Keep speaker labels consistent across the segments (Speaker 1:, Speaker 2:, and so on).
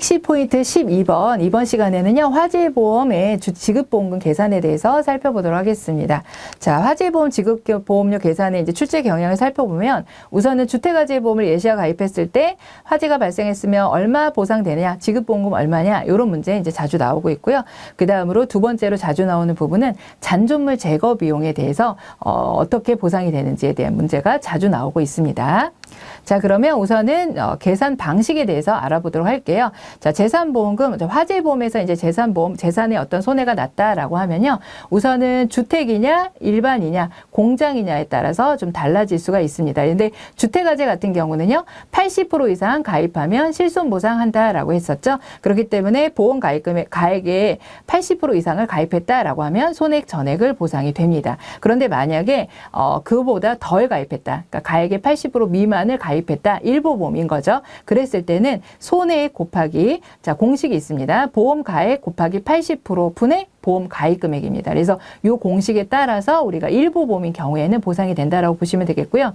Speaker 1: C포인트 12번. 이번 시간에는요, 화재보험의 지급보험금 계산에 대해서 살펴보도록 하겠습니다. 자, 화재보험 지급보험료 계산의 이제 출제 경향을 살펴보면 우선은 주택화재보험을 예시와 가입했을 때 화재가 발생했으면 얼마 보상되느냐, 지급보험금 얼마냐, 이런 문제 이제 자주 나오고 있고요. 그 다음으로 두 번째로 자주 나오는 부분은 잔존물 제거 비용에 대해서 어떻게 보상이 되는지에 대한 문제가 자주 나오고 있습니다. 자, 그러면 우선은 계산 방식에 대해서 알아보도록 할게요. 자, 재산보험금, 화재보험에서 이제 재산보험, 재산에 어떤 손해가 났다라고 하면요. 우선은 주택이냐, 일반이냐, 공장이냐에 따라서 좀 달라질 수가 있습니다. 근데 주택화재 같은 경우는요, 80% 이상 가입하면 실손보상한다라고 했었죠. 그렇기 때문에 보험 가액의 80% 이상을 가입했다라고 하면 손해액 전액을 보상이 됩니다. 그런데 만약에 그보다 덜 가입했다, 그러니까 가액의 80% 미만을 가입했다, 일부보험인 거죠. 그랬을 때는 손해액 곱하기, 자, 공식이 있습니다. 보험 가액 곱하기 80% 분의 보험 가입 금액입니다. 그래서 이 공식에 따라서 우리가 일부보험인 경우에는 보상이 된다라고 보시면 되겠고요.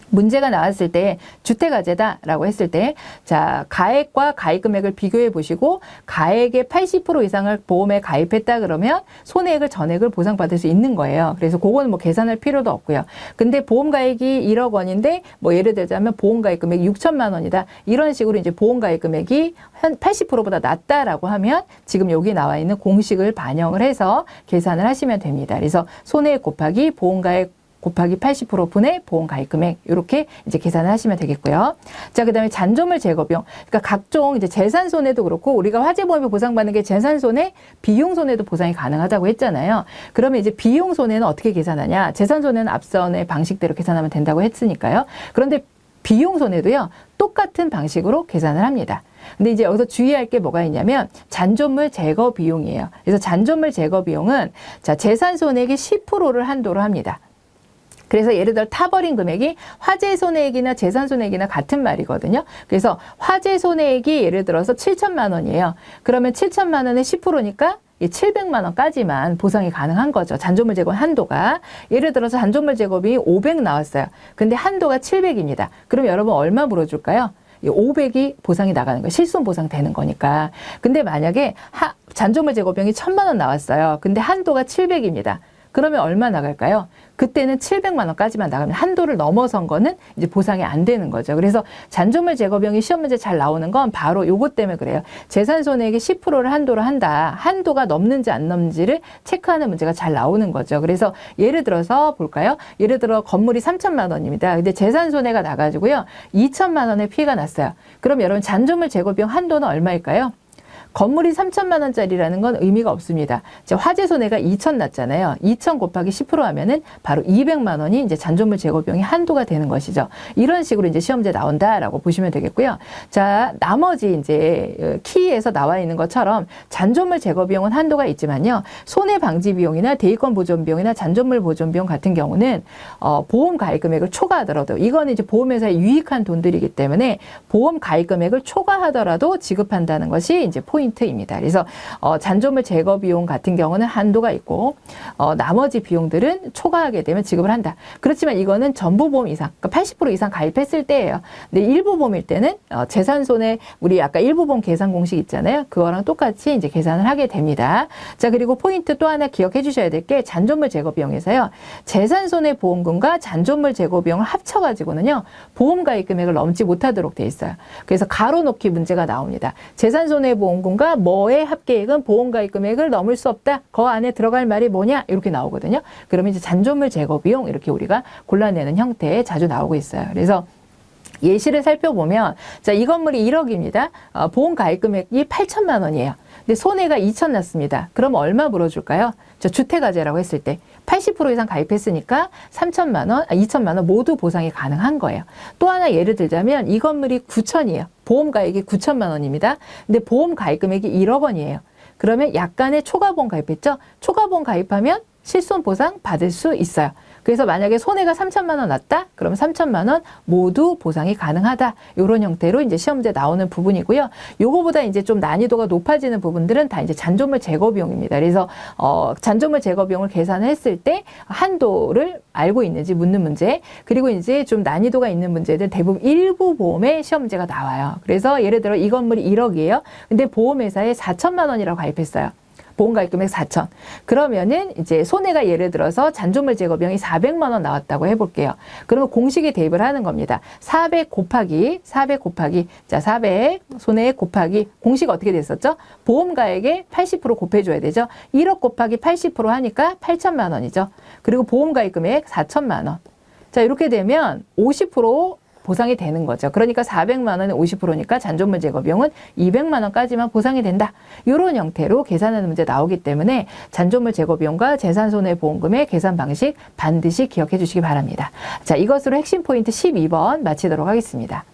Speaker 1: 문제가 나왔을 때 주택화재다라고 했을 때, 자, 가액과 가입 금액을 비교해 보시고 가액의 80% 이상을 보험에 가입했다 그러면 손해액을 전액을 보상받을 수 있는 거예요. 그래서 그거는 뭐 계산할 필요도 없고요. 근데 보험 가액이 1억 원인데 뭐 예를 들자면 보험 가입 금액이 6천만 원이다. 이런 식으로 이제 보험 가입 금액이 한 80%보다 낮다라고 하면 지금 여기 나와 있는 공식을 반영을 해서 계산을 하시면 됩니다. 그래서 손해액 곱하기 보험 가액 곱하기 80% 분의 보험 가입 금액, 이렇게 이제 계산을 하시면 되겠고요. 자, 그 다음에 잔존물 제거 비용. 그러니까 각종 이제 재산 손해도 그렇고, 우리가 화재보험에 보상받는 게 재산 손해, 비용 손해도 보상이 가능하다고 했잖아요. 그러면 이제 비용 손해는 어떻게 계산하냐? 재산 손해는 앞선의 방식대로 계산하면 된다고 했으니까요. 그런데 비용 손해도요, 똑같은 방식으로 계산을 합니다. 근데 이제 여기서 주의할 게 뭐가 있냐면 잔존물 제거 비용이에요. 그래서 잔존물 제거 비용은, 자, 재산 손해액의 10%를 한도로 합니다. 그래서 예를 들어 타버린 금액이 화재 손해액이나 재산 손해액이나 같은 말이거든요. 그래서 화재 손해액이 예를 들어서 7천만 원이에요. 그러면 7천만 원의 10%니까 700만 원까지만 보상이 가능한 거죠. 잔존물 제거 한도가. 예를 들어서 잔존물 제거비 500 나왔어요. 근데 한도가 700입니다. 그럼 여러분 얼마 물어줄까요? 500이 보상이 나가는 거예요. 실손 보상 되는 거니까. 근데 만약에 잔존물 제거비용이 1000만 원 나왔어요. 근데 한도가 700입니다. 그러면 얼마 나갈까요? 그때는 700만 원까지만 나가면 한도를 넘어선 거는 이제 보상이 안 되는 거죠. 그래서 잔존물 제거 비용이 시험 문제 잘 나오는 건 바로 요것 때문에 그래요. 재산 손해액의 10%를 한도로 한다. 한도가 넘는지 안 넘는지를 체크하는 문제가 잘 나오는 거죠. 그래서 예를 들어서 볼까요? 예를 들어 건물이 3천만 원입니다. 근데 재산 손해가 나가지고요, 2천만 원의 피해가 났어요. 그럼 여러분 잔존물 제거 비용 한도는 얼마일까요? 건물이 3천만 원짜리라는 건 의미가 없습니다. 화재 손해가 2천 났잖아요. 2천 곱하기 10% 하면은 바로 200만 원이 이제 잔존물 제거 비용이 한도가 되는 것이죠. 이런 식으로 이제 시험제 나온다라고 보시면 되겠고요. 자, 나머지 이제 키에서 나와 있는 것처럼 잔존물 제거 비용은 한도가 있지만요. 손해 방지 비용이나 대위권 보존 비용이나 잔존물 보존 비용 같은 경우는 보험 가입 금액을 초과하더라도, 이거는 이제 보험회사에 유익한 돈들이기 때문에 보험 가입 금액을 초과하더라도 지급한다는 것이 이제 포인트입니다. 그래서 잔존물 제거 비용 같은 경우는 한도가 있고 나머지 비용들은 초과하게 되면 지급을 한다. 그렇지만 이거는 전부 보험 이상, 그러니까 80% 이상 가입했을 때예요. 근데 일부 보험일 때는 재산 손해, 우리 아까 일부 보험 계산 공식 있잖아요. 그거랑 똑같이 이제 계산을 하게 됩니다. 자, 그리고 포인트 또 하나 기억해 주셔야 될 게 잔존물 제거 비용에서요, 재산 손해 보험금과 잔존물 제거 비용을 합쳐 가지고는요, 보험 가입 금액을 넘지 못하도록 돼 있어요. 그래서 가로놓기 문제가 나옵니다. 재산 손해 보험금과 뭐의 합계액은 보험 가입 금액을 넘을 수 없다. 그 안에 들어갈 말이 뭐냐? 이렇게 나오거든요. 그러면 이제 잔존물 제거 비용, 이렇게 우리가 골라내는 형태에 자주 나오고 있어요. 그래서 예시를 살펴보면, 자, 이 건물이 1억입니다. 보험 가입 금액이 8천만 원이에요. 근데 손해가 2천 났습니다. 그럼 얼마 물어줄까요? 저 주택화재라고 했을 때 80% 이상 가입했으니까 3천만 원, 2천만 원 모두 보상이 가능한 거예요. 또 하나 예를 들자면 이 건물이 9천이에요. 보험 가입이 9천만 원입니다. 근데 보험 가입 금액이 1억 원이에요. 그러면 약간의 초과보험 가입했죠? 초과보험 가입하면 실손 보상 받을 수 있어요. 그래서 만약에 손해가 3천만 원 났다? 그러면 3천만 원 모두 보상이 가능하다. 이런 형태로 이제 시험지에 나오는 부분이고요. 요거보다 이제 좀 난이도가 높아지는 부분들은 다 이제 잔존물 제거 비용입니다. 그래서 잔존물 제거 비용을 계산을 했을 때 한도를 알고 있는지 묻는 문제, 그리고 이제 좀 난이도가 있는 문제들 대부분 일부 보험에 시험지가 나와요. 그래서 예를 들어 이 건물이 1억이에요. 근데 보험회사에 4천만 원이라고 가입했어요. 보험가입 금액 4천. 그러면은 이제 손해가 예를 들어서 잔존물 제거 비용이 400만 원 나왔다고 해볼게요. 그러면 공식에 대입을 하는 겁니다. 400 곱하기 자 400 손해 곱하기 공식 어떻게 됐었죠? 보험가액에 80% 곱해줘야 되죠. 1억 곱하기 80% 하니까 8천만 원이죠. 그리고 보험가입 금액 4천만 원. 자 이렇게 되면 50% 보상이 되는 거죠. 그러니까 400만 원에 50%니까 잔존물 제거 비용은 200만 원까지만 보상이 된다. 이런 형태로 계산하는 문제 나오기 때문에 잔존물 제거 비용과 재산손해보험금의 계산 방식 반드시 기억해 주시기 바랍니다. 자, 이것으로 핵심 포인트 12번 마치도록 하겠습니다.